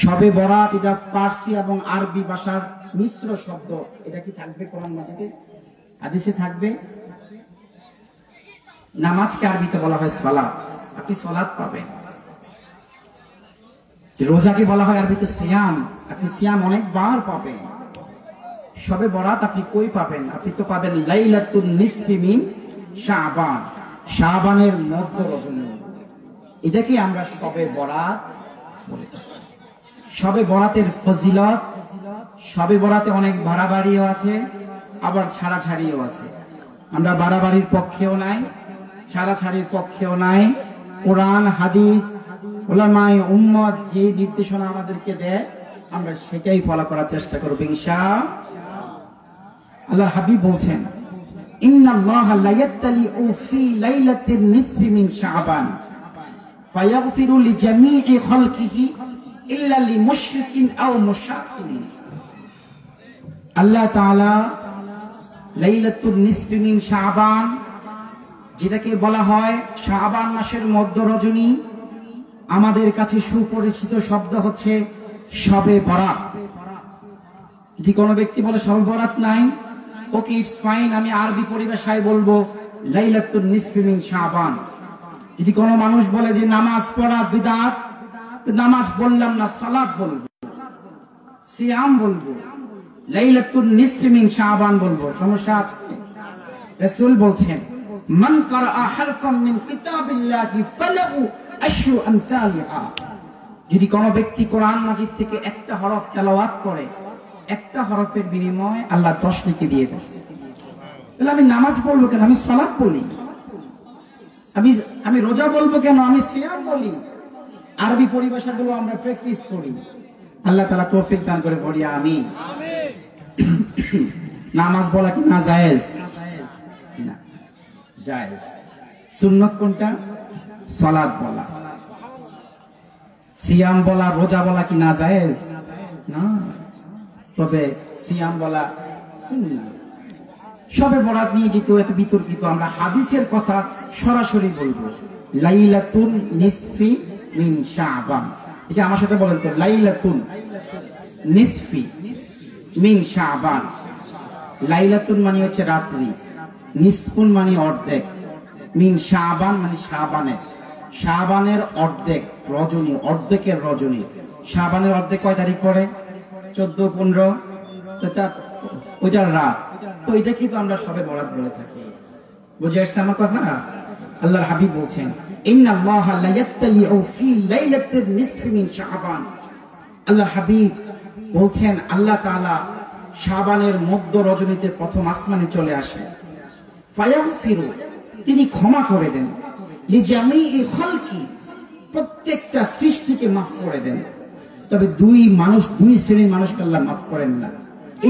শবে বরাত এটা ফার্সি এবং আরবি ভাষার মিশ্র শব্দ। এটা কি থাকবে কোরআন মাজিদে? হাদিসে থাকবে। নামাজকে আরবিতে বলা হয় সালাত, আপনি সালাত পাবেন। রোজাকে বলা হয় আরবিতে সিয়াম, আপনি সিয়াম অনেকবার পাবেন। শবে বরাত আপনি কই পাবেন? আপনি তো পাবেন লাইলাতুন নিসফি মিন শাবান, শাবানের মধ্য রজনী। এটাকে আমরা শবে বরাত বলে থাকি। শবে বরাতের ফজিলত, শবে বরাতে অনেক বাড়াবাড়িও আছে, আবার ছাড়াছাড়িও আছে। আমরা বাড়াবাড়ির পক্ষেও নাই, ছাড়াছাড়ির পক্ষেও নাই। কোরআন হাদিস উলামায়ে উম্মত যে নির্দেশনা আমাদেরকে দেয় আমরা সেটাই ফলো করার চেষ্টা করব ইনশাআল্লাহ। আল্লাহর হাবিব বলছেন, ইন্নাল্লাহা লা ইয়াত্তালিউ ফি লাইলাতিন নিসফি মিন শাবান ফায়াগফিরু লিজামিই খালকিহি ইল্লা লিমুশরিকিন আও মুশাকিন। আল্লাহ তাআলা লাইলাতুন নিসফি মিন শাবান, যেটাকে বলা হয় শাবান মাসের মধ্য রজনী, আমাদের কাছে সুপরিচিত শব্দ হচ্ছে শবে বরাত। যদি কোনো ব্যক্তি বলে শবে বরাত নাই, ওকে ইটস ফাইন, আমি আরবি পরিভাষায় বলবো লাইলাতুন নিসফি মিন শাবান। যদি কোনো মানুষ বলে যে নামাজ পড়া বিদআত, তো নামাজ বললাম না, সালাত বলবো, সিয়াম বলবো, লাইলাতুন নিসফি মিন শাবান বলবো, সমস্যা আছে? রাসূল বলছেন, মান ক্বারাআ হারফাম মিন কিতাবিল্লাহি ফালাহু আশরু আমসালিহা। যদি কোনো ব্যক্তি কোরআন মাজিদ থেকে একটা হরফ তেলাওয়াত করে, একটা হরফের বিনিময়ে আল্লাহ 10 নেকি দিয়ে দেন। তাহলে আমি নামাজ পড়বো কেন? আমি সালাত বলি। আমি রোজা বলবো কেন? আমি সিয়াম বলি। আরবি পরিভাষাগুলো আমরা প্র্যাকটিস করি। আল্লাহ তাআলা তৌফিক দান করে পড়ি, আমিন। নামাজ বলা কি না জায়েজ? না, জায়েজ। সুন্নাত কোনটা? সালাত বলা। সিয়াম বলা, রোজা বলা কি না জায়েজ? না, তবে সিয়াম বলা সুন্নাত। শবে বরাত নিয়ে যেহেতু এত বিতর্কিত, আমরা হাদিসের কথা সরাসরি বলবো, লাইলাতুন নিসফি মিন শাবান। এটা আমার সাথে বলেন তো, লাইলাতুন নিসফি মিন শাবান। লাইলাতুন মানে হচ্ছে রাত্রি, নিসফুন মানে অর্ধেক, মিন শাবান মানে শাবানের, শাবানের অর্ধেক রজনী, অর্ধেকের রজনী। শাবানের অর্ধেক কয় তারিখ পড়ে? 14, 15, ওইটার রাত। তো এটা কিন্তু আমরা শবে বরাত বলে থাকি। বুঝে আসছে আমার কথা? আল্লাহর হাবিব বলছেন, ইন্নাল্লাহা লা ইয়াত্তালিউ ফি লাইলাতিন নিসফি মিন শাবান। আল্লাহর হাবিব বলছেন, আল্লাহ তাআলা শাবানের মধ্য রজনীতে প্রথম আসমানে চলে আসেন। ফায়াগফিরু, তিনি ক্ষমা করে দেন, লিজামিই খালকি, প্রত্যেকটা সৃষ্টিকে মাফ করে দেন। তবে দুই শ্রেণীর মানুষকে আল্লাহ মাফ করেন না,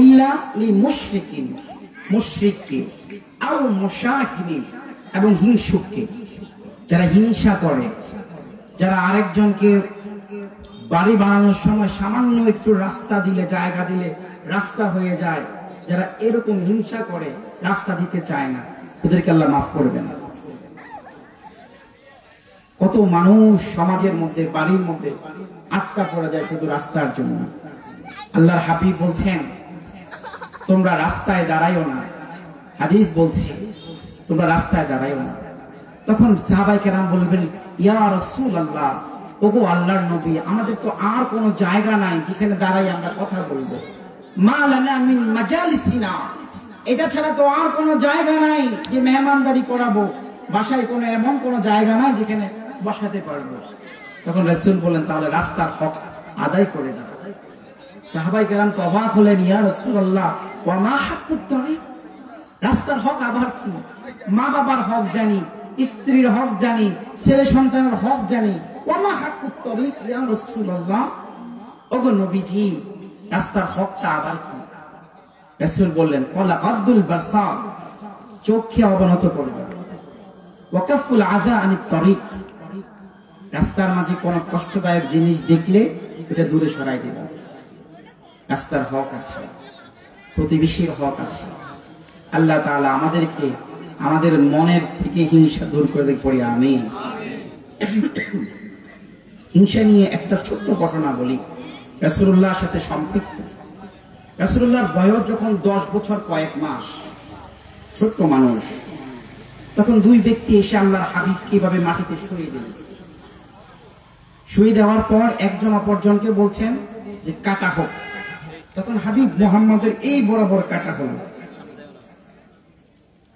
ইল্লা লিমুশরিকিন, মুশরিককে, আও মুশাহিদিন, এবং হিংসুককে। যারা হিংসা করে, যারা আরেকজনকে বাড়ি বানানোর সময় সামান্য একটু রাস্তা দিলে, জায়গা দিলে রাস্তা হয়ে যায়, যারা এরকম হিংসা করে, রাস্তা দিতে চায় না, ওদেরকে আল্লাহ মাফ করবে না। কত মানুষ সমাজের মধ্যে, বাড়ির মধ্যে আটকা পড়ে যায় শুধু রাস্তার জন্য। আল্লাহর হাবিব বলছেন, তোমরা রাস্তায় দাঁড়াইও না। হাদিস বলছে তোমরা রাস্তায় দাঁড়াইও না। তখন সাহাবায়ে কেরাম বলবেন, ইয়া রাসূলুল্লাহ, ওগো আল্লাহর নবী, আমাদের তো আর কোনো জায়গা নাই যেখানে দাঁড়াই আমরা কথা বলবো। মা লানা মিন মাজালিসিনা, এটা ছাড়া তো আর কোনো জায়গা নাই যে মেহমানদারি করাবো। বাসায় কোনো এমন কোনো জায়গা নাই যেখানে বসাতে পারবো। তখন রাসূল বলেন, তাহলে রাস্তার হক আদায় করে দাও। সাহাবায়ে কেরাম তো অবাক হলেন, ইয়া রাসূলুল্লাহ, ওয়া মা হাক্কুত তরিক, রাস্তার হক আবার কি? মা বাবার হক জানি, স্ত্রীর হক জানি, ছেলে সন্তানের হক জানি, ওয়া মা হাক্কুত তরিক ইয়া রাসূলুল্লাহ, ওগো নবীজি, রাস্তার হকটা আবার কি? রাসূল বললেন, ক্বালা গাদ্দুল বাসার, চোখকে অবনত করবে, ওয়া কাফুল আযা আনিত তরিক, রাস্তার মাঝে কোন কষ্টদায়ক জিনিস দেখলে এটা দূরে সরাই দিবা। রাস্তার হক আছে, প্রতিবেশীর হক আছে। আল্লাহ তাআলা আমাদেরকে আমাদের মনের থেকে হিংসা দূর করে দিক পড়ি, আমিন। হিংসা নিয়ে একটা ছোট্ট ঘটনা বলি, রাসূলুল্লাহর সাথে সম্পৃক্ত। রাসূলুল্লাহর বয়স যখন 10 বছর কয়েক মাস, ছোট্ট মানুষ, তখন দুই ব্যক্তি এসে আল্লাহর হাবিবকে এভাবে মাটিতে শুয়ে দিলেন। শুয়ে দেওয়ার পর একজন অপরজনকে বলছেন যে কাটা হোক। তখন হাবিব মুহাম্মদের এই বরাবর কাটা হলো।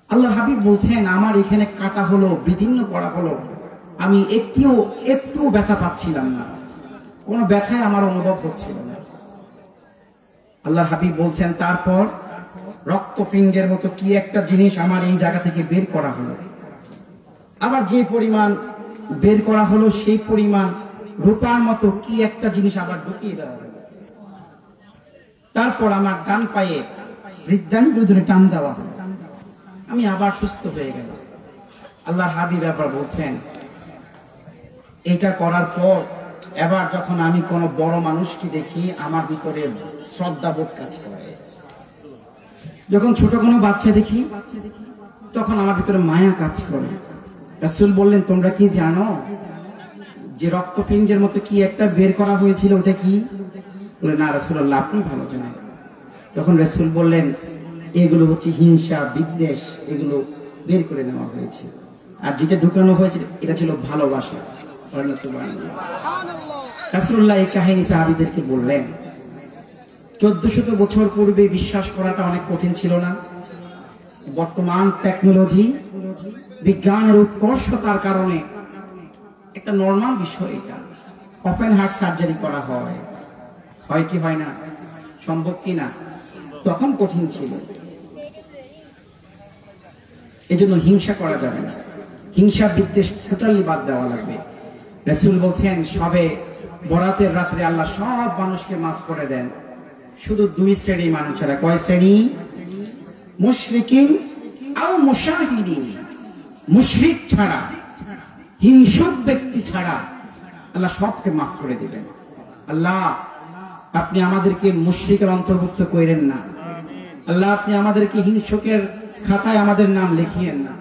আল্লাহর হাবিব বলছেন আমার এখানে কাটা হলো, বিদীর্ণ করা হলো, আমি একটু ব্যথা পাচ্ছিলাম না, কোনো ব্যথায় আমার অনুভব হচ্ছিল না। আল্লাহর হাবিব বলছেন তারপর রক্তপিণ্ডের মতো কি একটা জিনিস আমার এই জায়গা থেকে বের করা হলো। আবার যে পরিমাণ বের করা হলো সেই পরিমাণ রূপার মতো কি একটা জিনিস আবার ঢুকিয়ে দেওয়া হলো। তারপর আমার ডান পায়ে হৃদয়াঙ্গুল ধরে টান দেওয়া হলো, আমি আবার সুস্থ হয়ে গেল। আল্লাহর হাবিব আবার বলছেন এটা করার পর এবার যখন আমি কোনো বড় মানুষকে দেখি আমার ভিতরে শ্রদ্ধাবোধ কাজ করে, যখন ছোট কোনো বাচ্চা দেখি তখন আমার ভিতরে মায়া কাজ করে। রাসূল বললেন তোমরা কি জানো যে রক্তপিণ্ডের মতো কি একটা বের করা হয়েছিল, ওটা কি? বলে না রাসূলুল্লাহ আপনি ভালো জানেন। তখন রাসূল বললেন এগুলো হচ্ছে হিংসা, বিদ্বেষ, এগুলো বের করে নেওয়া হয়েছে, আর যেটা ঢুকানো হয়েছে এটা ছিল ভালোবাসা। রাসূলুল্লাহ এই কাহিনী সাহাবীদেরকে বললেন। 1400 বছর পূর্বে বিশ্বাস করাটা অনেক কঠিন ছিল না। বর্তমান টেকনোলজি, বিজ্ঞানের উৎকর্ষতার কারণে একটা নরমাল বিষয়, এটা ওপেন হার্ট সার্জারি করা হয় কি হয় না, সম্ভব কি না? তখন কঠিন ছিল। এজন্য হিংসা করা যাবে না, হিংসা বিদ্বেষ টোটালি বাদ দেওয়া লাগবে। রাসূল বলছেন সবে বরাতের রাত্রে আল্লাহ সব মানুষকে মাফ করে দেন, শুধু 2 শ্রেণীর মানুষ ছাড়া। কয় শ্রেণী? মুশরিকিন আও মুশাহিদিন, মুশরিক ছাড়া, হিংসুক ব্যক্তি ছাড়া আল্লাহ সবকে মাফ করে দিবেন। আল্লাহ আপনি আমাদেরকে মুশরিকের অন্তর্ভুক্ত করেন না, আল্লাহ আপনি আমাদেরকে হিংসুকের খাতায় আমাদের নাম লিখিয়েন না।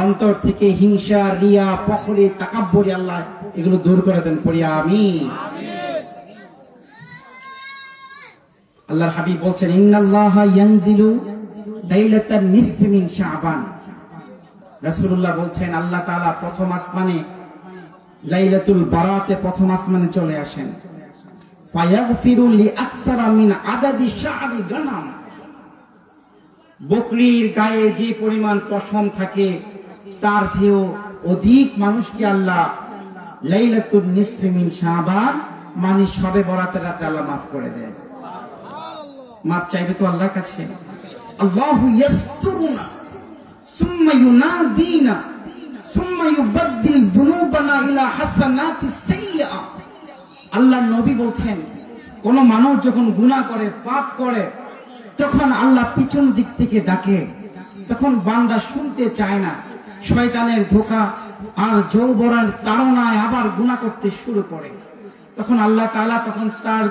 অন্তর থেকে হিংসা, রিয়া, ফখরি, তাকাব্বুরি আল্লাহ এগুলো দূর করে দেন, পড়ি আমিন। আল্লাহর হাবিব বলছেন ইন্নাল্লাহা ইয়ানজিলু লাইলাতান নিসফি মিন শাবান। রাসূলুল্লাহ বলছেন আল্লাহ তাআলা প্রথম আসমানে লাইলাতুল বারাতে প্রথম আসমানে চলে আসেন। ফায়াগফিরু লিআকসারা মিন আদাদি শা'রি গানাম, বকরির গায়ে যে পরিমাণ পশম থাকে তার চেয়েও অধিক মানুষকে আল্লাহ লাইলাতুল নিসফি মিন শাবান মানে শবে বরাতের রাতে আল্লাহ মাফ করে দেয়। মাফ চাইবে তো আল্লাহর কাছে। আল্লাহু ইয়াসতুরুনা সুম্মা ইউনাদিনা সুম্মা ইউবাদদিল যুনুবানা ইলা হাসানাতিস সাইয়্যা। আল্লাহ নবী বলছেন কোন মানুষ যখন গুনাহ করে, পাপ করে, তখন আল্লাহ পিছন দিক থেকে ডাকে, তখন বান্দা শুনতে চায় না, শয়তানের ধোঁকা আর যৌবনের তাড়নায় আবার গুনাহ করতে শুরু করে। তখন আল্লাহ তাআলা তখন তার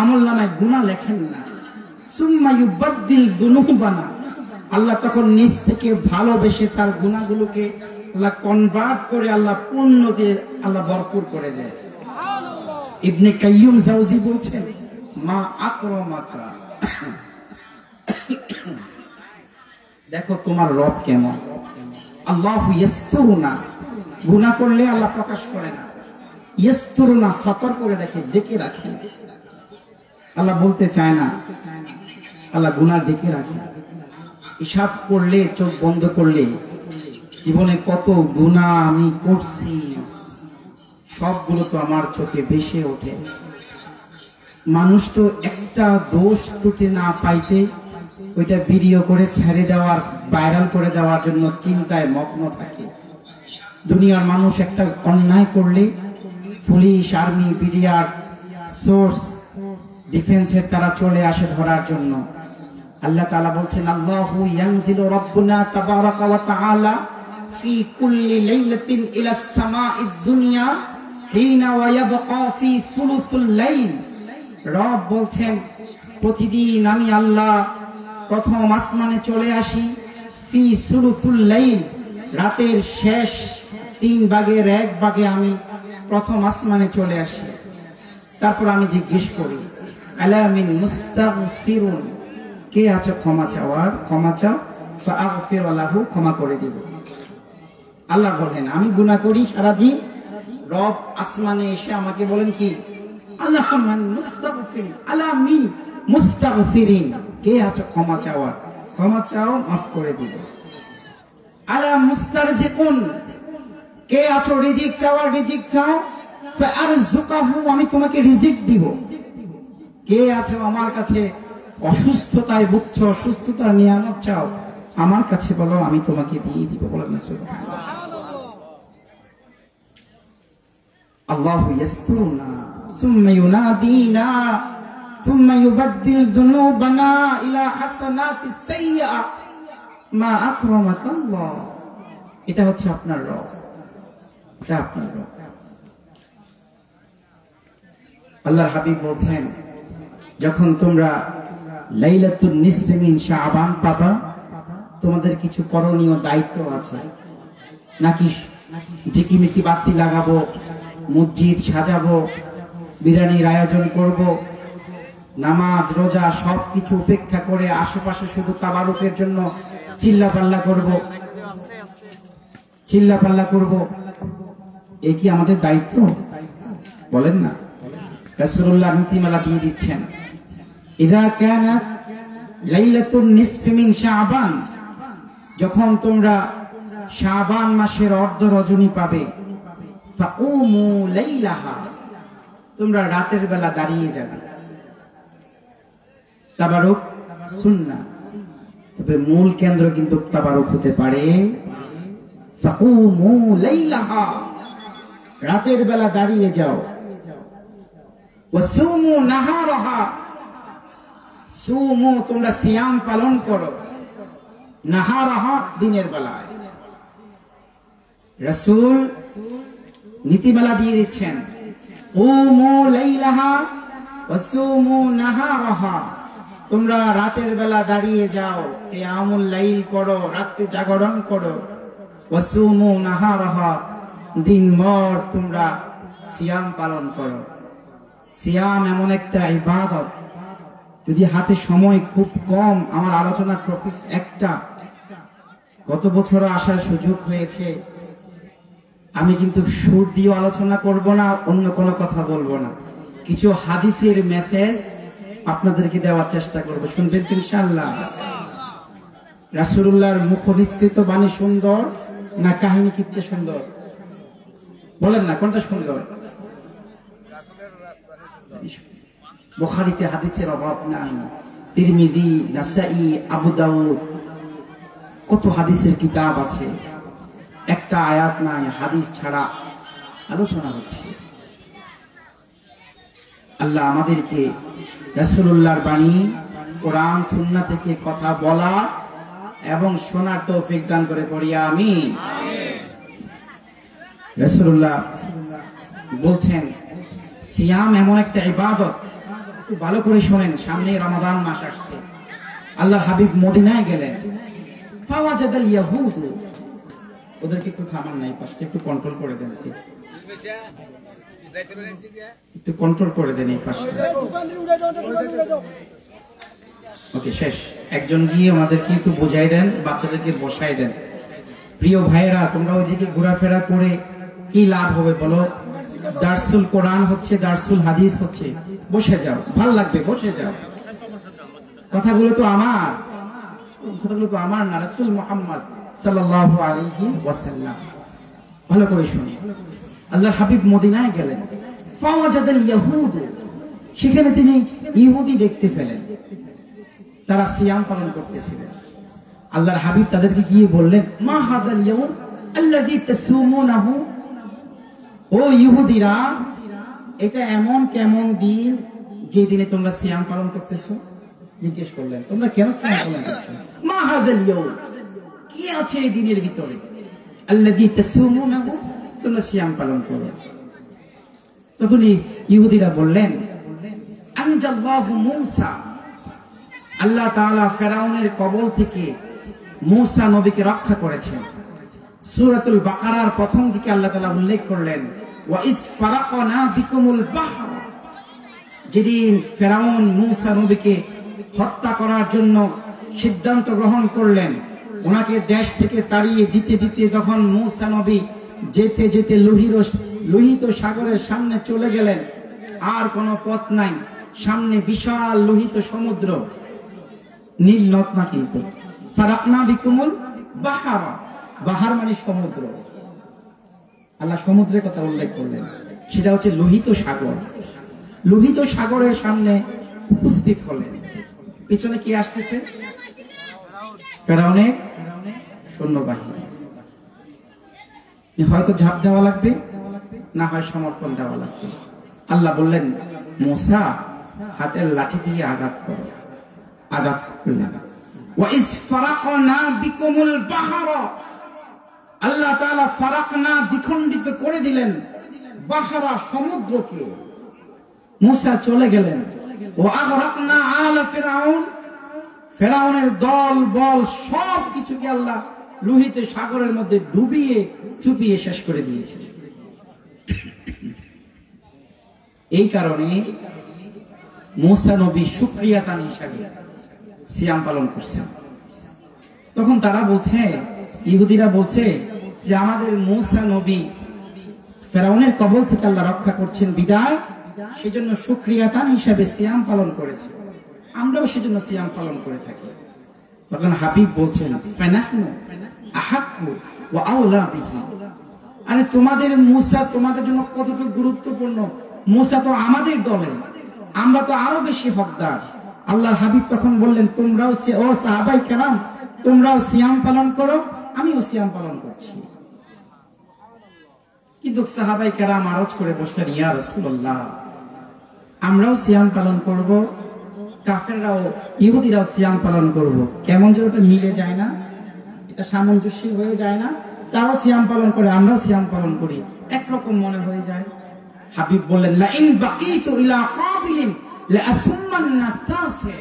আমলনামায় গুনাহ লেখেন না। সুম্মা ইউবাদদিল যুনুবানা, আল্লাহ তখন নিজ থেকে ভালোবেসে তার গুনাহগুলোকে আল্লাহ কনভার্ট করে আল্লাহ পূর্ণ দিয়ে আল্লাহ ভরপুর করে দেয়। ইবনে কাইয়ুম জাওজি বলছেন মা আকরামাকা, দেখো তোমার রব কেমন। আল্লাহু ইয়াসতুরুনা, গুনাহ করলে আল্লাহ প্রকাশ করে না, ইয়াসতুরুনা সতর করে রাখে, ডেকে রাখেন। আল্লাহ বলতে চায় না, আল্লাহ গুনাহ ডেকে রাখে। হিসাব করলে, চোখ বন্ধ করলে জীবনে কত গুনাহ আমি করছি সবগুলো তো আমার চোখে ভেসে ওঠে। মানুষ তো একটা দোষ ত্রুটি না পাইতে ওইটা ভিডিও করে ছেড়ে দেওয়ার, ভাইরাল করে দেওয়ার জন্য চিন্তায় মগ্ন থাকে। দুনিয়ার মানুষ একটা অন্যায় করলে পুলিশ, আর্মি, বিডিআর, সোর্স, ডিফেন্সের তারা চলে আসে ধরার জন্য। আল্লাহ তাআলা বলছেন আল্লাহু ইয়ানজিলু রাব্বুনা তাবারাকা ওয়া তাআলা ফি কুল্লি লাইলাতিন ইলাস সামাঈদ দুনিয়া হিনা ওয়া ইয়াবকা ফি সুলুসুল লাইল। রব বলছেন প্রতিদিন আমি আল্লাহ প্রথম আসমানে চলে আসি, ফি সুলুসুল লাইল, রাতের শেষ 3 ভাগের 1 ভাগে আমি প্রথম আসমানে চলে আসি, তারপর আমি জিজ্ঞেস করি আলা মিন মুস্তাগফিরুন, কে আছে ক্ষমা চাওয়ার? ক্ষমা চাও, ফাআগফির লাহু, ক্ষমা করে দিব। আল্লাহ বলেন আমি গুনাহ করি সারাদিন, রব আসমানে এসে আমাকে বলেন কি আলা মান মুস্তাগফিরিন, আলা মিন মুস্তাগফিরিন, কে আছে ক্ষমা চাওয়ার? ক্ষমা চাও, মাফ করে দিব। আলা মুস্তারজিকুন, কে আছো রিজিক চাওয়ার? রিজিক চাও, ফাআরযুকাহু, আমি তোমাকে রিজিক দিব। কে আছো আমার কাছে অসুস্থতায় ভুগছো, অসুস্থতার নিয়ামত চাও, আমার কাছে বলো, আমি তোমাকে দিয়ে দিব। বলেন না সুবহানাল্লাহ। আল্লাহু ইয়াসতুরুনা সুম্মা ইউনাদিনা সুম্মা ইউবাদদিল যুনুবানা ইলা হাসানাতিস সাইয়্যা মা আকরামাকাল্লাহ। এটা হচ্ছে আপনার রব, এটা আপনার রব। আল্লাহর হাবিব বলছেন যখন তোমরা লাইলাতুন নিসফি মিন শাবান পাবা, তোমাদের কিছু করণীয় দায়িত্ব আছে। নাকি ঝিকিমিকি বাতি লাগাবো, মসজিদ সাজাবো, বিরিয়ানির আয়োজন করব, নামাজ রোজা সবকিছু উপেক্ষা করে আশেপাশে শুধু তাবারুকের জন্য চিল্লাপাল্লা করব, এ কি আমাদের দায়িত্ব? বলেন না। রাসূলুল্লাহ নীতিমালা দিয়ে দিচ্ছেন, ইযা কানাত লাইলাতুন নিসফি মিন শাবান, যখন তোমরা শাবান মাসের অর্ধ রজনী পাবে, ফাকুমু লাইলাহা, তোমরা রাতের বেলা দাঁড়িয়ে যাবে। তাবারুক সুন্নাহ, তবে মূল কেন্দ্র কিন্তু তাবারুক হতে পারে। ফাকুমু লাইলাহা, রাতের বেলা দাঁড়িয়ে যাও। ওয়াসুমু নাহারাহা, সুমু, তোমরা সিয়াম পালন করো। নাহারাহা, দিনের বেলায়। রাসূল নীতিমালা দিয়ে দিচ্ছেন, কুমু লাইলাহা ওয়াসুমু নাহারাহা, তোমরা রাতের বেলা দাঁড়িয়ে যাও, কিয়ামুল লাইল করো, রাতে জাগরণ করো। ওয়াসুমু নাহারাহা, দিনভর তোমরা সিয়াম পালন করো। সিয়াম এমন একটা ইবাদত, যদি হাতে সময় খুব কম, আমার আলোচনার টপিকস একটা, গত বছর আসার সুযোগ হয়েছে, আমি কিন্তু সুর দিয়ে আলোচনা করব না, অন্য কোনো কথা বলবো না, কিছু হাদিসের মেসেজ আপনাদেরকে দেওয়ার চেষ্টা করব, শুনবেন তো ইনশাআল্লাহ। রাসূলুল্লাহর মুখ নিঃসৃত বাণী সুন্দর না কাহিনী কিচ্ছা সুন্দর? বলেন না কোনটা সুন্দর? বুখারীতে হাদিসের অভাব নাই, তিরমিজি, নাসাই, আবু দাউদ, কত হাদিসের কিতাব আছে, একটা আয়াত নাই হাদিস ছাড়া আলোচনা হচ্ছে। আল্লাহ আমাদেরকে রাসূলুল্লাহর বাণী, কোরআন সুন্নাহ থেকে কথা বলা এবং শোনার তৌফিক দান করে পড়ি আমিন। রাসূলুল্লাহ বলছেন সিয়াম এমন একটা ইবাদত, একটু ভালো করে শোনেন, সামনে রমাদান মাস আসছে। আল্লাহর হাবিব মদিনায় গেলেন, ফাওয়াজাদাল ইয়াহুদ, ওদেরকে একটু থামান নাই, পাশে একটু কন্ট্রোল করে দেন, একটু কন্ট্রোল করে দেন এই পাশে। ওকে, শেষ। একজন গিয়ে আমাদেরকে একটু বোঝাই দেন, বাচ্চাদেরকে বসাই দেন। প্রিয় ভাইয়েরা, তোমরা ওইদিকে ঘোরাফেরা করে কি লাভ হবে বলো? দারসুল কোরআন হচ্ছে, দারসুল হাদিস হচ্ছে, বসে যাও, ভাল লাগবে, বসে যাও। কথাগুলো তো আমার, কথাগুলো তো আমার না, রাসূল মুহাম্মদ সাল্লাল্লাহু আলাইহি ওয়াসাল্লাম। ভালো করে শুনি। আল্লাহর হাবিব মদিনায় গেলেন, ফাওয়াজাদাল ইয়াহুদ, সেখানে তিনি ইহুদি দেখতে পেলেন, তারা সিয়াম পালন করতেছিলেন। আল্লাহর হাবিব তাদেরকে গিয়ে বললেন, মা হাদাল ইয়াউম আল্লাযী তাসুমুনাহু, ও ইহুদিরা, এটা এমন কেমন দিন যে দিনে তোমরা সিয়াম পালন করতেছো? জিজ্ঞেস করলেন, তোমরা কেন সিয়াম পালন করছো? মা হাদাল ইয়াউম, কি আছে এই দিনের ভিতরে? আল্লাযী তাসুমুনাহু, তোমরা সিয়াম পালন করো। তখন ইহুদিরা বললেন, আনজাল্লাহু মূসা, আল্লাহ তাআলা ফেরাউনের কবল থেকে মূসা নবীকে রক্ষা করেছেন। সূরাতুল বাকারার প্রথম দিকে আল্লাহ তাআলা উল্লেখ করলেন, ওয়া ইস ফারাকনা বিকুমুল বাহর, যেদিন ফেরাউন মূসা নবীকে হত্যা করার জন্য সিদ্ধান্ত গ্রহণ করলেন, ওনাকে দেশ থেকে তাড়িয়ে দিতে দিতে যখন মূসা নবী যেতে যেতে লোহিত সাগরের সামনে চলে গেলেন, আর কোনো পথ নাই, সামনে বিশাল লোহিত সমুদ্র, নীল নদ না, কিন্তু ফারাকনা বিকুমুল বাহর, বাহার মানে সমুদ্র। আল্লাহ সমুদ্রের কথা উল্লেখ করলেন, সেটা হচ্ছে লোহিত সাগর। লোহিত সাগরের সামনে উপস্থিত হলেন। পিছনে কি আসতেছে? ফেরাউনের সৈন্যবাহিনী। হয়তো ঝাঁপ দেওয়া লাগবে, না হয় সমর্পণ দেওয়া লাগবে। আল্লাহ বললেন, মূসা হাতের লাঠি দিয়ে আঘাত করো। আঘাত করলেন। ওয়া ইস ফারাকনা বিকুমুল বাহর, আল্লাহ তাআলা ফারাকনা দ্বিখণ্ডিত করে দিলেন বাহরা সমুদ্রকে। মূসা চলে গেলেন। ওয়া আগরাকনা আলা ফিরাউন, ফেরাউনের দল বল সব কিছুকে আল্লাহ লোহিত সাগরের মধ্যে ডুবিয়ে চুপিয়ে শেষ করে দিয়েছে। এই কারণে মূসা নবী শুকরিয়াতান হিসাবে সিয়াম পালন করছেন। তখন তারা বলছে, ইহুদিরা বলছে যে আমাদের মূসা নবী ফেরাউনের কবল থেকে আল্লাহ রক্ষা করছেন বিদায়, সেজন্য শুকরিয়াতান হিসাবে সিয়াম পালন করেছে, আমরাও সেজন্য সিয়াম পালন করে থাকি। তখন হাবিব বলছেন, ফানাহনু আহাক্কু ওয়া আওলা বিহি, আরে তোমাদের মূসা তোমাদের জন্য কতটুকু গুরুত্বপূর্ণ, মূসা তো আমাদের দলে, আমরা তো আরো বেশি হকদার। আল্লাহর হাবিব তখন বললেন, তোমরাও ও সাহাবাই কেরাম তোমরাও সিয়াম পালন করো, আমিও সিয়াম পালন করছি। কিন্তু সাহাবাই কেরাম আরজ করে বসলেন, ইয়া রাসূলুল্লাহ আমরাও সিয়াম পালন করব, কাফেররাও ইহুদিরাও সিয়াম পালন করব, কেমন যে ওটা মিলে যায় না, এটা সামঞ্জস্য হয়ে যায় না, তারাও সিয়াম পালন করে আমরাও সিয়াম পালন করি, একরকম মনে হয়ে যায়। হাবিব বললেন, লা ইন বাকিতু ইলা কাবিলিন লা আসুম্মান্না তাসে,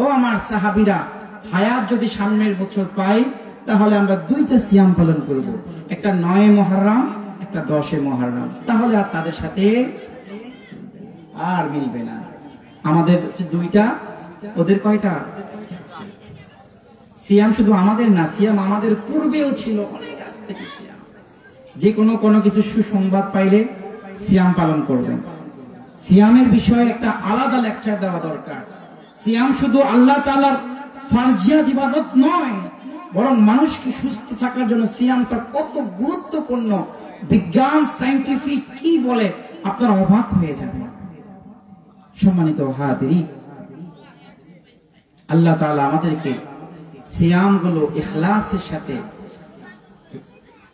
ও আমার সাহাবীরা হায়াত যদি সামনের বছর পাই তাহলে আমরা দুইটা সিয়াম পালন করব, একটা 9 মুহররম, একটা 10 মুহররম, তাহলে আর তাদের সাথে আর মিলবে না। আমাদের দুইটা, ওদের কয়টা? সিয়াম শুধু আমাদের না, সিয়াম আমাদের পূর্বেও ছিল, অনেক আগ থেকে সিয়াম। যে কোনো কিছু সুসংবাদ পাইলে সিয়াম পালন করবেন। সিয়ামের বিষয়ে একটা আলাদা লেকচার দেওয়া দরকার। সিয়াম শুধু আল্লাহ তাআলার ফারজিয়াত ইবাদত নয়, বরং মানুষকে সুস্থ থাকার জন্য সিয়ামটা কত গুরুত্বপূর্ণ, বিজ্ঞান সায়েন্টিফিক কি বলে আপনারা অবাক হয়ে যাবেন। সম্মানিত হাজিরিন, আল্লাহ তাআলা আমাদেরকে সিয়াম গুলো ইখলাসের সাথে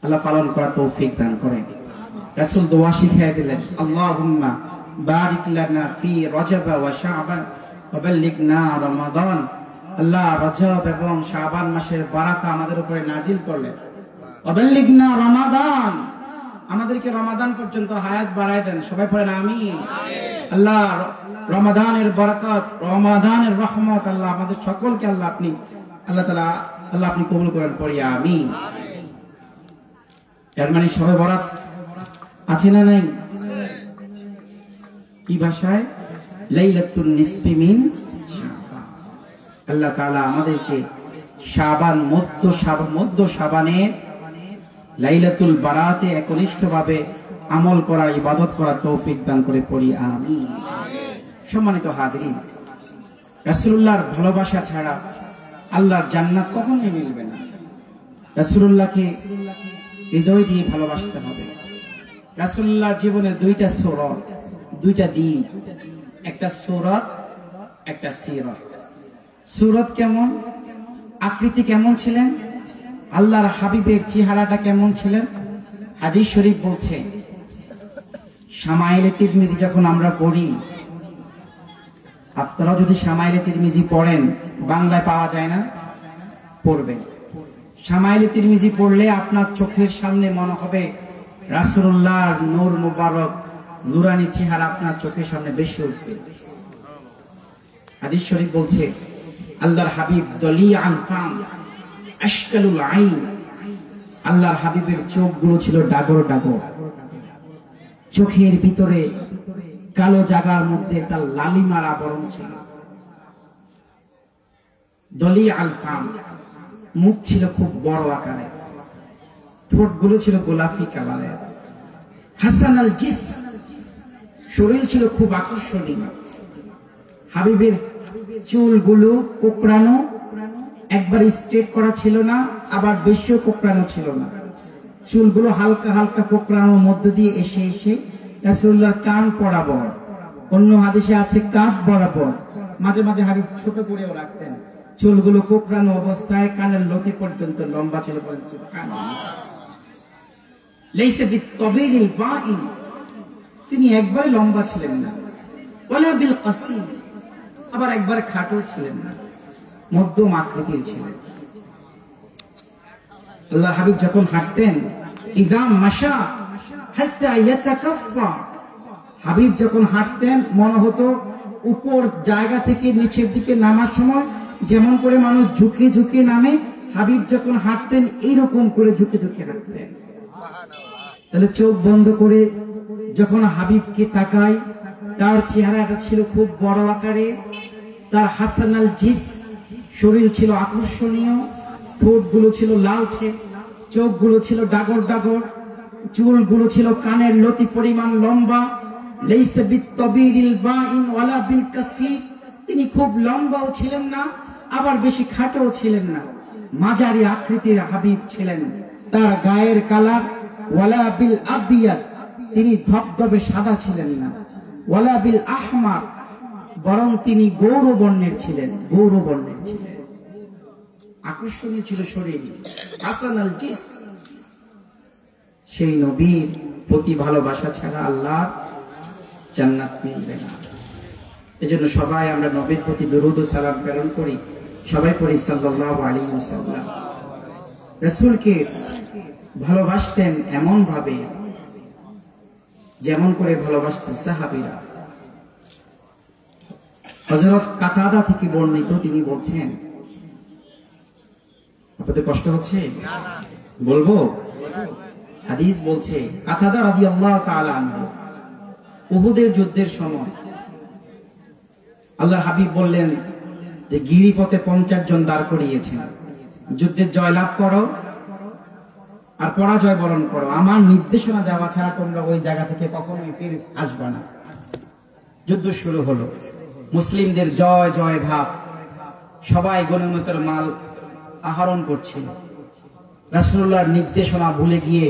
আল্লাহ পালন করার তৌফিক দান করেন। রাসূল দোয়া শিখিয়ে দিলেন, আল্লাহুম্মা বারিক লানা ফি রজব ওয়া শাবান ওয়া বাল্লিগনা রমাদান। আল্লাহ রজব এবং শাবান মাসের বারাকা আমাদের উপরে নাজিল করলেন। ওয়া বাল্লিগনা রমাদান, আমাদেরকে রমাদান পর্যন্ত হায়াত বাড়ায় দেন। সবাই পড়েন আমিন। আল্লাহ রমাদানের বরকত, রমাদানের রহমত আল্লাহ আমাদের সকলকে আল্লাহ আপনি কবুল করেন, পড়ি আমিন। এর মানে শবে বরাত আছে না নাই? কি ভাষায়? লাইলাতুন নিসফি মিন শাবান। আল্লাহ তাআলা আমাদেরকে শাবান, মধ্য শাবানের লাইলাতুল বারাতে একনিষ্ঠভাবে আমল করা, ইবাদত করা তৌফিক দান করে, পড়ি আমিন। সম্মানিত হাজিরিন, রাসূলুল্লাহর ভালোবাসা ছাড়া আল্লাহর জান্নাত কখনোই মিলবে না। রাসূলুল্লাহকে হৃদয় দিয়ে ভালোবাসতে হবে। রাসূলুল্লাহর জীবনে দুইটা সূরত, দুইটা দিন, একটা সূরত, একটা সিরাত। সূরত কেমন, আকৃতি কেমন ছিলেন, আল্লাহর হাবিবের চেহারাটা কেমন ছিলেন? হাদিস শরীফ বলছে, শামাইলে তিরমিজি যখন আমরা পড়ি, আপনারা যদি শামাইলে তিরমিজি পড়েন, বাংলায় পাওয়া যায় না, পড়বেন। শামাইলে তিরমিজি পড়লে আপনার চোখের সামনে মনে হবে রাসূলুল্লাহর নূর মুবারক, নুরানি চেহারা আপনার চোখের সামনে বেশি উঠবে। হাদিস শরীফ বলছে, আল্লাহর হাবিব দলিআন ফাম আশকালুল আইন, আল্লাহর হাবিবের চোখগুলো ছিল ডাগর ডাগর। চোখের ভিতরে কালো জায়গার মধ্যে একটা লালিমার আবরণ ছিল, দলি আল ফাম, মুখ ছিল খুব বড় আকারের, ঠোঁটগুলো ছিল গোলাপি কালারের, হাসান আল জিস, শরীর ছিল খুব আকর্ষণীয়। হাবিবের চুলগুলো কোকড়ানো, একবার স্ট্রেট করা ছিল না, আবার বেশিও কোকড়ানো ছিল না, চুলগুলো হালকা হালকা কোকড়ানোর মধ্য দিয়ে এসে এসে রাসূলুল্লাহর কান বরাবর, অন্য হাদিসে আছে কাঁধ বরাবর, মাঝে মাঝে হাবিব ছোট করেও রাখতেন। চুলগুলো কোকড়ানো অবস্থায় কানের লতি পর্যন্ত লম্বা ছিল। বলেন সুবহানাল্লাহ। লাইসা বিত-তাবিলিল বাঈন, তিনি একবারে লম্বা ছিলেন না, ওয়ালা বিল কাসিম, আবার একবারে খাটো ছিলেন না, মধ্যম আকৃতির ছিলেন। আল্লাহর হাবিব যখন হাঁটতেন, ইযা মাশা হাত্তা ইয়াতাকাফফা, হাবিব যখন হাঁটতেন মনে হতো উপর জায়গা থেকে নিচের দিকে নামার সময় যেমন করে মানুষ ঝুঁকে ঝুঁকে নামে, হাবিব যখন হাঁটতেন এইরকম করে ঝুঁকে ঝুঁকে হাঁটতেন। তাহলে চোখ বন্ধ করে যখন হাবিবকে তাকাই, তার চেহারাটা ছিল খুব বড় আকারে, তার হাসান আল জিস, শরীর ছিল আকর্ষণীয়, ঠোঁটগুলো ছিল লালচে, চোখগুলো ছিল ডাগর ডাগর, চুলগুলো ছিল কানের লতি পরিমাণ লম্বা। লাইসা বিত-তাবিলিল বাঈন ওয়ালা বিল কাসির, তিনি খুব লম্বাও ছিলেন না, আবার বেশি খাটোও ছিলেন না, মাঝারি আকৃতির হাবিব ছিলেন। তার গায়ের কালার ওয়ালা বিল আবিয়াদ, তিনি ধবধবে সাদা ছিলেন না, ওয়ালা বিল আহমার, বরং তিনি গৌর বর্ণের ছিলেন, গৌর বর্ণের ছিলেন। আকর্ষণীয় ছিল শরীর, হাসান আল জিস। সেই নবীর প্রতি ভালোবাসা ছাড়া আল্লাহ জান্নাত মিলবে না। এজন্য সবাই আমরা নবীর প্রতি দরুদ ও সালাম প্রেরণ করি, সবাই পড়ি সাল্লাল্লাহু আলাইহি ওয়াসাল্লাম। রাসূলকে ভালোবাসতেন এমন ভাবে যেমন করে ভালোবাসতেন সাহাবীরা। হযরত কাতাদা থেকে বর্ণিত, তিনি বলছেন, আপনাদের কষ্ট হচ্ছে? বলবো? হাদিস বলছে, কাতাদা রাদিয়াল্লাহু তাআলা আনহু উহুদের যুদ্ধের সময় আল্লাহর হাবিব বললেন যে গিরিপথে 50 জন দাঁড় করিয়েছেন, যুদ্ধের জয়লাভ করো আর পরাজয় বরণ করো, আমার নির্দেশনা দেওয়া ছাড়া তোমরা ওই জায়গা থেকে কখনোই ফিরে আসবে না। যুদ্ধ শুরু হলো, মুসলিমদের জয় জয় ভাব, সবাই গনিমতের মাল আহরণ করছিল। রাসূলুল্লাহর নির্দেশনা ভুলে গিয়ে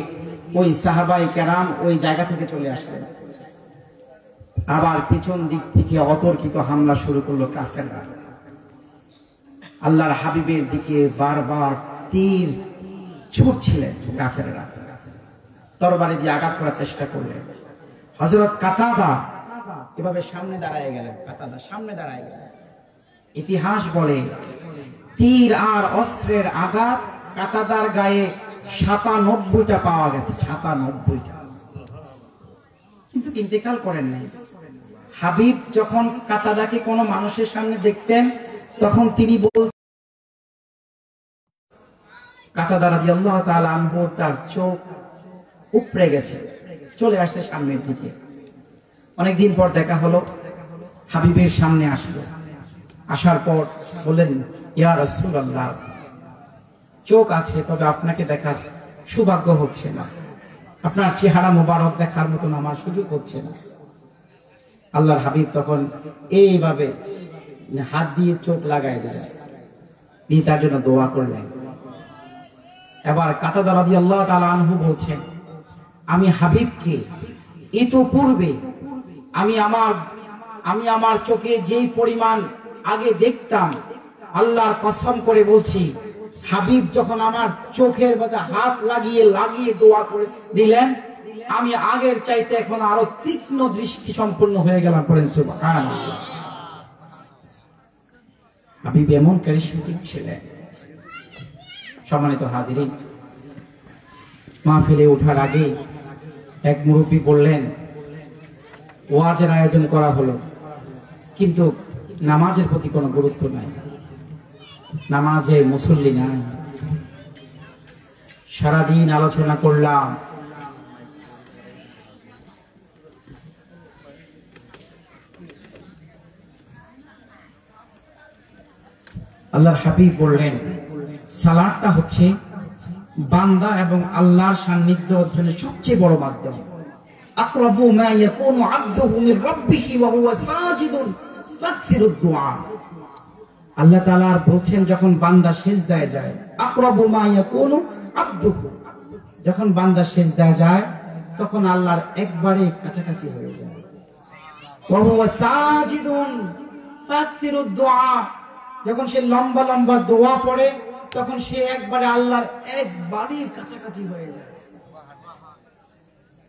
ওই সাহাবায়ে কেরাম ওই জায়গা থেকে চলে আসলেন। আবার পিছন দিক থেকে অতর্কিত হামলা শুরু করলো কাফেররা। আল্লাহর হাবিবের দিকে বারবার তীর ছুটছিলেন কাফেররা, তরবারি দিয়ে আঘাত করার চেষ্টা করলেন। হযরত কাতাদা এভাবে সামনে দাঁড়ায় গেলেন, কাতাদা সামনে দাঁড়ায় গেলেন। ইতিহাস বলে তীর আর অস্ত্রের আঘাত কাতাদার গায়ে ৯৭টা পাওয়া গেছে, ৯৭টা, কিন্তু ইন্তেকাল করেন নাই। হাবিব যখন কাতাদাকে কোনো মানুষের সামনে দেখতেন তখন তিনি বলতেন, কাতাদা রাদিয়াল্লাহু তাআলা আনহু তার চোখ উপড়ে গেছে, চলে আসছে সামনের দিকে। অনেকদিন পর দেখা হলো, হাবিবের সামনে আসলো, আসার পর বললেন, ইয়া রাসূলুল্লাহ, চোখ আছে তবে আপনাকে দেখার সৌভাগ্য হচ্ছে না, আপনার চেহারা মোবারক দেখার মতন আমার সুযোগ হচ্ছে না। আল্লাহর হাবিব তখন এইভাবে হাত দিয়ে চোখ লাগাই দিলেন, দিয়ে তার জন্য দোয়া করলেন। এবার কাতাদা রাদিয়াল্লাহু তাআলা আনহু বলছেন, আমি হাবিবকে ইতোপূর্বে আমি আমার চোখে যেই পরিমাণ আগে দেখতাম, আল্লাহর কসম করে বলছি, হাবিব যখন আমার চোখের মধ্যে হাত লাগিয়ে দোয়া করে দিলেন, আমি আগের চাইতে এখন আরো তীক্ষ্ণ দৃষ্টি সম্পন্ন হয়ে গেলাম। পড়েন সুবহানাল্লাহ। হাবিব এমন ক্যারিশমেটিক ছিলেন। সম্মানিত হাজিরিন, মাহফিলে ওঠার আগে এক মুরব্বী বললেন, ওয়াজের আয়োজন করা হলো কিন্তু নামাজের প্রতি কোনো গুরুত্ব নাই, নামাজে মুসল্লি নাই। সারাদিন আলোচনা করলাম, আল্লাহর হাবিব বললেন সালাতটা হচ্ছে বান্দা এবং আল্লাহর সান্নিধ্য অর্জনের সবচেয়ে বড় মাধ্যম। আকরাবু মা ইয়াকুনু আবদুহু মির রাব্বিহি ওয়া হুয়া সাজিদুন ফাকসিরুদ দুআ। আল্লাহ তাআলা বলছেন যখন বান্দা সিজদায় যায়, আকরাবু মা ইয়াকুনু আবদুহু, যখন বান্দা সিজদায় যায় তখন আল্লাহর একবারে কাছাকাছি হয়ে যায়। ওয়া হুয়া সাজিদুন ফাকসিরুদ দুআ, যখন সে লম্বা লম্বা দোয়া পড়ে তখন সে একবারে আল্লাহর একবারে কাছাকাছি হয়ে যায়।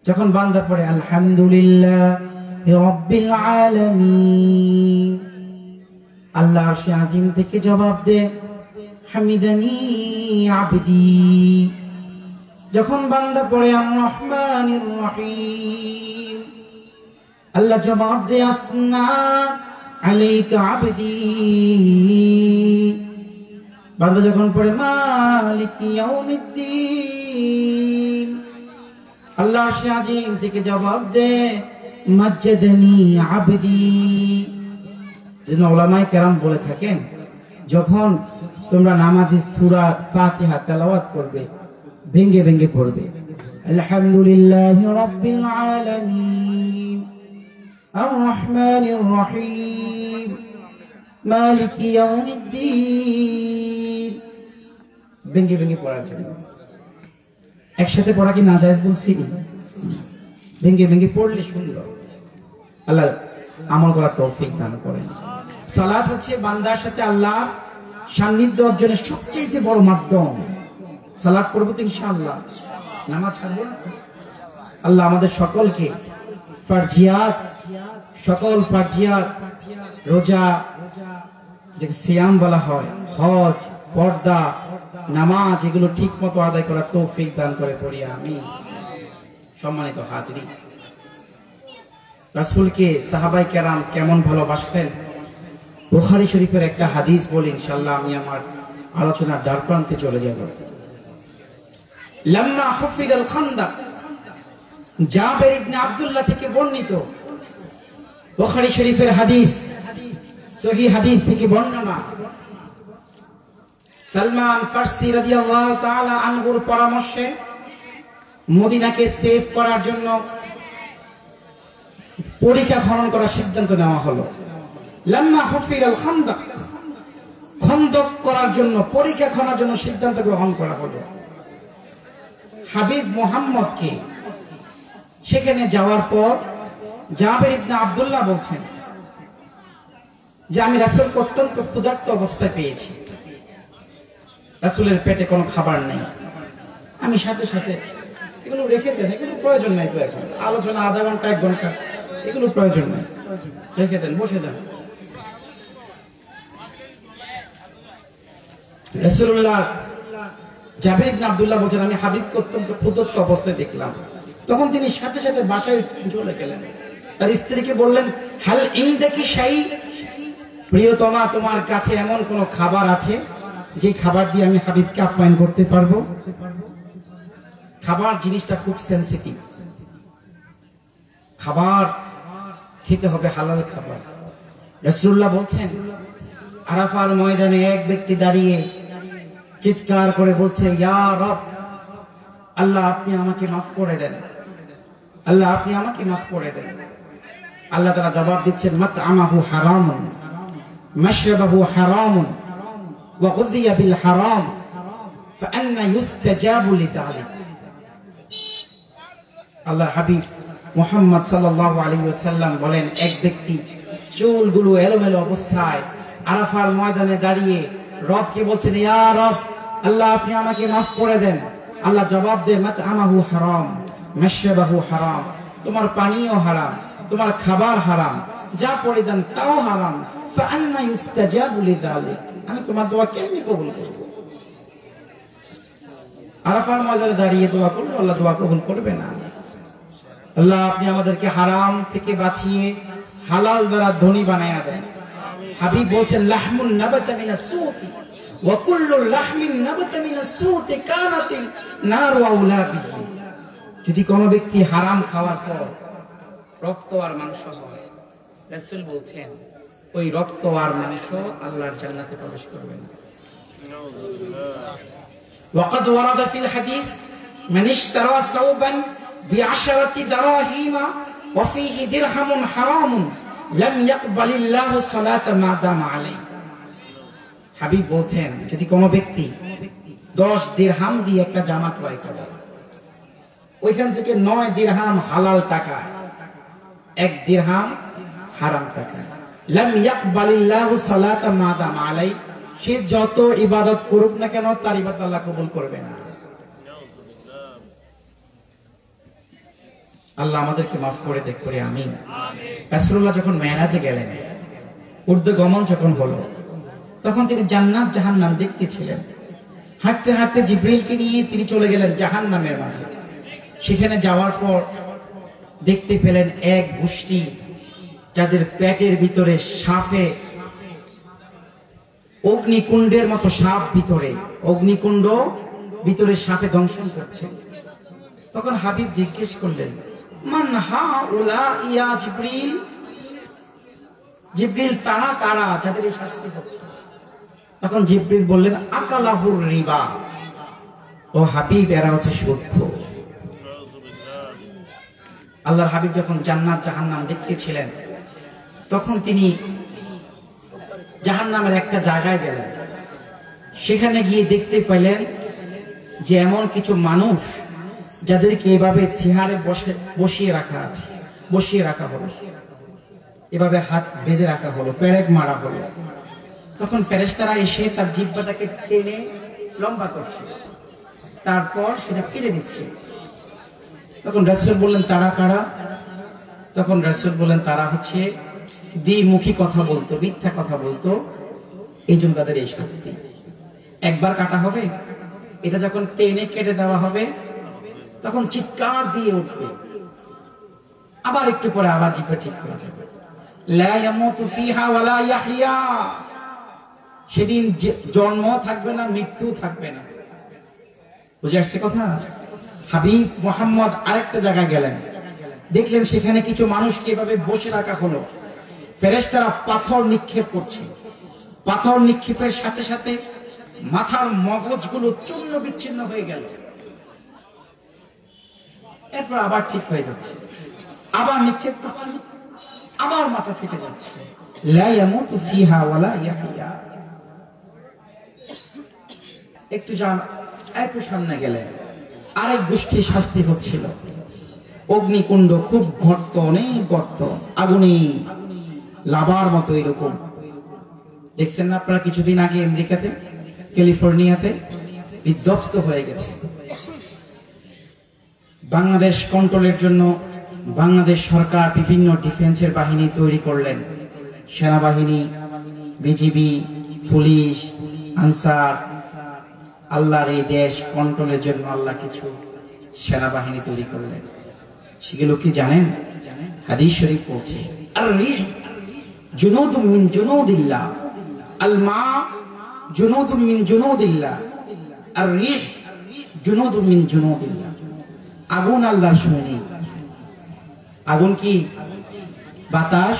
যখন বান্দা পড়ে আলহামদুলিল্লাহি রাব্বিল আলামিন, আল্লাহ আরশে আজিম থেকে জবাব দেয় হামিদানি আবদি। যখন বান্দা পড়ে আর রহমানির রহিম, আল্লাহ জবাব দেয় আসনা আলাইকা আবদি। বান্দা যখন পড়ে মালিকি ইয়াউমিদ্দিন, আল্লাহ আরশে আজিম থেকে জবাব দেয় মাজ্জাদানি আবদি। যেন উলামায়ে কেরাম বলে থাকেন যখন তোমরা নামাজে সূরা ফাতিহা তেলাওয়াত করবে ভেঙে ভেঙে পড়বে, আলহামদুলিল্লাহি রাব্বিল আলামিন আর রহমানির রহিম মালিকি ইয়াউমিদ্দিন, ভেঙে ভেঙে পড়ার জন্য। একসাথে পড়া কি নাজায়েজ বলছি? ভেঙে ভেঙে পড়লে সুন্দর। আল্লাহ আমল করার তৌফিক দান করেন। সালাত হচ্ছে বান্দার সাথে আল্লাহ সান্নিধ্য অর্জনের সবচেয়ে বড় মাধ্যম। সালাত পড়বো তো ইনশাআল্লাহ, নামাজ ছাড়বো না। আল্লাহ আমাদের সকলকে ফারজিয়াত, সকল ফারজিয়াত, রোজা, সিয়াম বলা হয়, হজ, পর্দা, নামাজ, এগুলো ঠিক মতো আদায় করার তৌফিক দান করে পড়ি আমিন। সম্মানিত হাজিরিন, রাসূলকে সাহাবায়ে কেরাম কেমন ভালোবাসতেন বুখারী শরীফের একটা হাদিস বলি, ইনশাআল্লাহ আমি আমার আলোচনার দ্বার প্রান্তে চলে যাব। লাম্মা হুফিরাল খান্দাক, জাবের ইবনে আব্দুল্লাহ থেকে বর্ণিত বুখারী শরীফের হাদিস, সহিহ হাদিস থেকে বর্ণনা। সালমান ফারসি রাদিয়াল্লাহু তাআলা আনহুর পরামর্শে মদিনাকে সেভ করার জন্য পরিখা খনন করার সিদ্ধান্ত নেওয়া হলো। লাম্মা হুফিরাল খান্দাক, খন্দক করার জন্য, পরিখা খনার জন্য সিদ্ধান্ত গ্রহণ করা হলো। হাবিব মুহাম্মদকে সেখানে যাওয়ার পর জাবের ইবনে আব্দুল্লাহ বলছেন যে আমি রাসূলকে অত্যন্ত ক্ষুধার্ত অবস্থায় পেয়েছি, রাসূলের পেটে কোনো খাবার নেই। আমি সাথে সাথে এগুলো রেখে দেন, এগুলো প্রয়োজন নাই তো, এখন আলোচনা আধা ঘন্টা 1 ঘন্টা, এগুলো প্রয়োজন নাই, রেখে দেন, বসে যান। রাসূলুল্লাহ জাবের ইবনে আব্দুল্লাহ বলছেন আমি হাবিবকে অত্যন্ত ক্ষুধার্ত অবস্থায় দেখলাম। তখন তিনি সাথে সাথে বাসায় চলে গেলেন, তার স্ত্রীকে বললেন হাল ইনদাকি শাই, প্রিয়তমা তোমার কাছে এমন কোন খাবার আছে যে খাবার দিয়ে আমি হাবিবকে আপ্যায়ন করতে পারবো? খাবার জিনিসটা খুব সেনসিটিভ, খাবার খেতে হবে হালাল খাবার। রাসূলুল্লাহ বলছেন আরাফার ময়দানে এক ব্যক্তি দাঁড়িয়ে চিৎকার করে বলছে ইয়া রব, আল্লাহ আপনি আমাকে মাফ করে দেন, আল্লাহ আপনি আমাকে মাফ করে দেন। আল্লাহ তাআলা জবাব দিচ্ছেন মাতআমাহু হারামুন মাশরাবাহু হারামুন ওয়া গুযিয়া বিল হারাম ফাআন্না ইউস্তাজাবু লিযালিক। আল্লাহর হাবিব মুহাম্মদ সাল্লাল্লাহু আলাইহি ওয়াসাল্লাম বলেন এক ব্যক্তি চুলগুলো এলোমেলো অবস্থায় আরাফার ময়দানে দাঁড়িয়ে রবকে বলছেন ইয়া রব, আল্লাহ আপনি আমাকে মাফ করে দেন। আল্লাহ জবাব দেয় মাতআমাহু হারাম মাশরাবাহু হারাম, তোমার পানীয় হারাম, তোমার খাবার হারাম, যা পরিধান তাও হারাম। ফাআন্না ইউস্তাজাবু লিযালিক, আমি তোমার দোয়া কেমনে কবুল করব? আরাফার ময়দানে দাঁড়িয়ে দোয়া করলে আল্লাহ দোয়া কবুল করবে না। আল্লাহ আপনি আমাদেরকে হারাম থেকে বাঁচিয়ে হালাল দ্বারা ধনী বানায়া দেন। হাবিব বলছেন লাহমুন নাবাতা মিনাস সুতি ওয়া কুল্লু লাহমিন নাবাতা মিনাস সুতি কানাতিন নারু আউলা বিহি। যদি কোনো ব্যক্তি হারাম খাওয়ার পর রক্ত আর মাংস হয়, রাসূল বলছেন ওই রক্ত আর মাংস আল্লাহর জান্নাতে প্রবেশ করবে না। وقد ورد في الحديث من اشترى ثوبا ب10 دراهم وفيه درهم حرام لم يقبل الله الصلاة ما دام عليه। হাবিব বলছেন, যদি কোনো ব্যক্তি 10 দিরহাম দিয়ে একটা জামা ক্রয় করে, ওইখান থেকে 9 দিরহাম হালাল টাকা, 1 দিরহাম হারাম টাকা, লাম ইয়াকবালিল্লাহু সালাতা মা দাম আলাই, সে যত ইবাদত করুক না কেন তার ইবাদত আল্লাহ কবুল করবে না। আল্লাহ আমাদেরকে মাফ করে দেখ করে আমিন। রাসূলুল্লাহ যখন মেরাজে গেলেন, ঊর্ধ্বগমন যখন হলো, তখন তিনি জান্নাত জাহান্নাম দেখতেছিলেন। হাঁটতে হাঁটতে জিবরিলকে নিয়ে তিনি চলে গেলেন জাহান্নামের মাঝে। সেখানে যাওয়ার পর দেখতে পেলেন এক গোষ্ঠী যাদের পেটের ভিতরে সাপে, অগ্নিকুণ্ডের মতো সাপ ভিতরে, অগ্নিকুণ্ড ভিতরে সাপে দংশন করছে। তখন হাবিব জিজ্ঞেস করলেন, মান হাউলা ইয়া জিবরিল? জিবরিল, তারা কারা যাদের এই শাস্তি হচ্ছে? তখন জিবরিল বললেন, আকালাহুর রিবা। ও হাবিব, এরা হচ্ছে সুদখোর। আল্লাহর হাবিব যখন জান্নাত জাহান্নাম দেখতেছিলেন, তখন তিনি জাহান্নামের একটা জায়গায় গেলেন। সেখানে গিয়ে দেখতে পেলেন যে এমন কিছু মানুষ যাদেরকে এভাবে চেহারে বসিয়ে রাখা আছে, বসিয়ে রাখা হলো, এভাবে হাত বেঁধে রাখা হলো, পেরেক মারা হলো। তখন ফেরেশতারা এসে তার জিহ্বাটাকে টেনে লম্বা করছে, তারপর সেটা কেটে দিচ্ছে। তখন রাসূল বললেন, তারা কারা? তখন রাসূল বললেন, তারা হচ্ছে দ্বিমুখী কথা বলতো, মিথ্যা কথা বলতো, এই জন্য তাদের এই শাস্তি। একবার কাটা হবে, এটা যখন টেনে কেটে দেওয়া হবে তখন চিৎকার দিয়ে উঠবে, আবার একটু পরে আবার জিহ্বা ঠিক হয়ে যাবে। লা ইয়ামুতু ফিহা ওয়ালা ইয়াহইয়া, সেদিন জন্ম থাকবে না, মৃত্যু থাকবে না। বুঝে আসছে কথা? হাবিব মুহাম্মদ আরেকটা জায়গায় গেলেন, দেখলেন সেখানে কিছু মানুষকে এভাবে বসে রাখা হলো। ফেরেশতারা পাথর নিক্ষেপ করছে, পাথর নিক্ষেপের সাথে সাথে মাথার মগজগুলো চূর্ণ বিচ্ছিন্ন হয়ে গেল। এরপর আবার ঠিক হয়ে যাচ্ছে, আবার নিক্ষেপ করছে, আবার মাথা ফেটে যাচ্ছে। লা ইয়ামুতু ফিহা ওয়ালা ইয়াহইয়া। একটু যান, একটু সামনে গেলে আরেক গোষ্ঠীর শাস্তি হচ্ছিল। অগ্নিকুণ্ড, খুব গর্ত, অনেক গর্ত, আগুনে লাভার মতো এরকম। দেখছেন না আপনারা, কিছুদিন আগে আমেরিকাতে, ক্যালিফোর্নিয়াতে বিধ্বস্ত হয়ে গেছে। বাংলাদেশ কন্ট্রোলের জন্য বাংলাদেশ সরকার বিভিন্ন ডিফেন্সের বাহিনী তৈরি করলেন। সেনাবাহিনী, বিজিবি, পুলিশ, আনসার। আল্লাহর এই দেশ কন্ট্রোলের জন্য আল্লাহ কিছু সেনাবাহিনী তৈরি করলেন। সেগুলো কি জানেন? হাদিস শরীফ বলছে, আর রিহ জুনুদুম মিন জুনুদিল্লাহ, আল মা জুনুদুম মিন জুনুদিল্লাহ, আর রিহ জুনুদুম মিন জুনুদিল্লাহ। আগুন আল্লাহর সৈনিক। আগুন কি? বাতাস।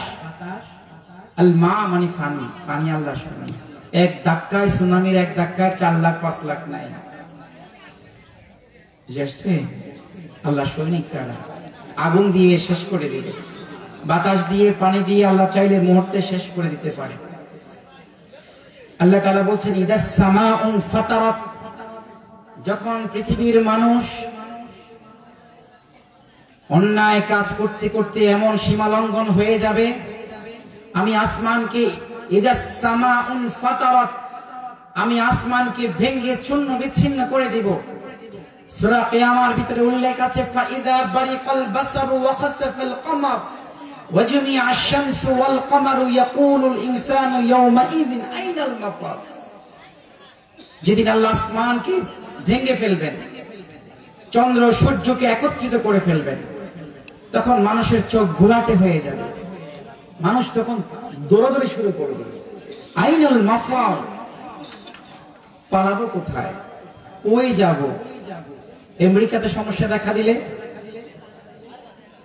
আল মা মানে পানি, পানি আল্লাহর সৈনিক। এক ধাক্কায়, সুনামির এক ধাক্কায় 4 লাখ 5 লাখ নাই। বুঝছে? আল্লাহ সৈনিক তারা। আগুন দিয়ে শেষ করে দিবে, বাতাস দিয়ে, পানি দিয়ে আল্লাহ চাইলে মুহূর্তে শেষ করে দিতে পারে। আল্লাহ তাআলা বলছেন, ইদাস সামাউ ফাতারাত, যখন পৃথিবীর মানুষ অন্যায় কাজ করতে করতে এমন সীমা লঙ্ঘন হয়ে যাবে, আমি আসমানকে, ইদাস সামাউ ফাতারাত, আমি আসমানকে ভেঙে চূর্ণ বিচ্ছিন্ন করে দিব। সূরা কিয়ামার ভিতরে উল্লেখ আছে, ফাইদা বারিকাল বাসারু ওয়া খাসাফাল কমার ওয়া জুমিআ আশ-শামসু ওয়াল কমারু ইয়াকুলুল ইনসানু ইয়াওমাইযিন আইনাল মাফার। যেদিন আল্লাহ আসমানকে ভেঙে ফেলবেন, চন্দ্র সূর্যকে একত্রিত করে ফেলবেন, তখন মানুষের চোখ ঘোলাটে হয়ে যাবে। মানুষ তখন দৌড়াদৌড়ি শুরু করবে, আইনাল মাফার, পালাবো কোথায়, কই যাব? আমেরিকাতে সমস্যা দেখা দিলে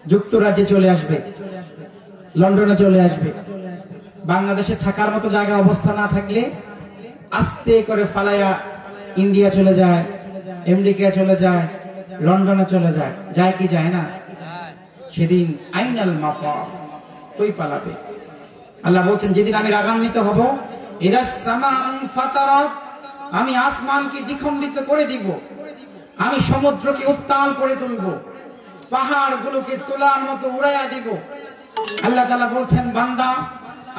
যুক্তরাজ্যে চলে আসবে, লন্ডনে চলে আসবে, বাংলাদেশে থাকার মতো জায়গা অবস্থা না থাকলে আস্তে করে ফালাইয়া ইন্ডিয়া চলে যায়, আমেরিকা চলে যায়, লন্ডনে চলে যায়, যায় কি যায় না? সেদিন আইনাল মাফার, কই পালাবে? আল্লাহ বলছেন যেদিন আমি রাগান্বিত হব, ইদাস সামাউ ফাতারাত, আমি আসমানকে দ্বিখণ্ডিত করে দিব, আমি সমুদ্রকে উত্তাল করে তুলব, পাহাড়গুলোকে তুলার মতো উড়াইয়া দিব। আল্লাহ তাআলা বলছেন বান্দা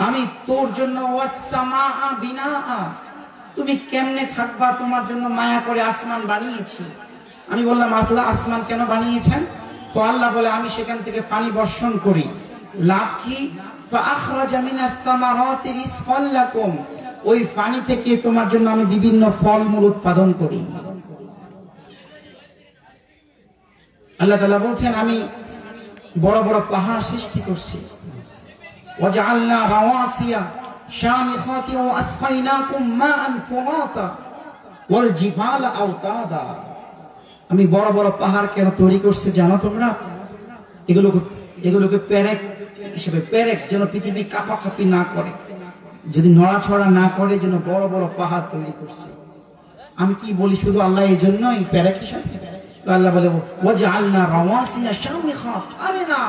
আমি তোর জন্য ওয়াসসামাআ বিনাআ, তুমি কেমনে থাকবা তোমার জন্য মায়া করে আসমান বানিয়েছি। আমি বললাম আল্লাহ আসমান কেন বানিয়েছেন? তো আল্লাহ বলে আমি সেখান থেকে পানি বর্ষণ করি, লাভ কি? ফাআখরাজা মিনাস সামারাতি রিজকাল লাকুম, ওই পানি থেকে তোমার জন্য আমি বিভিন্ন ফলমূল উৎপাদন করি। আল্লাহ তাআলা বলছেন আমি বড় বড় পাহাড় সৃষ্টি করছি, ওয়াজআলনা রাওয়াসিয়া শামিখাতি ওয়া আসকাইনাকুম মাআন ফুরাতা ওয়াল জিবালা আওতাদা। আমি বড় বড় পাহাড় কেন তৈরি করছি জানো তোমরা? এগুলোকে পেরেক হিসেবে, পেরেক যেন পৃথিবী কাঁপাকাঁপি না করে, যদি নড়াছড়া না করে, যেন বড় বড় পাহাড় তৈরি করছে। আমি কি বলি শুধু আল্লাহ এই জন্যই পেরেক হিসাবে? আল্লাহ বলে ওয়াজআলনা রাওয়াসিয়া শামিখাত, আরে না,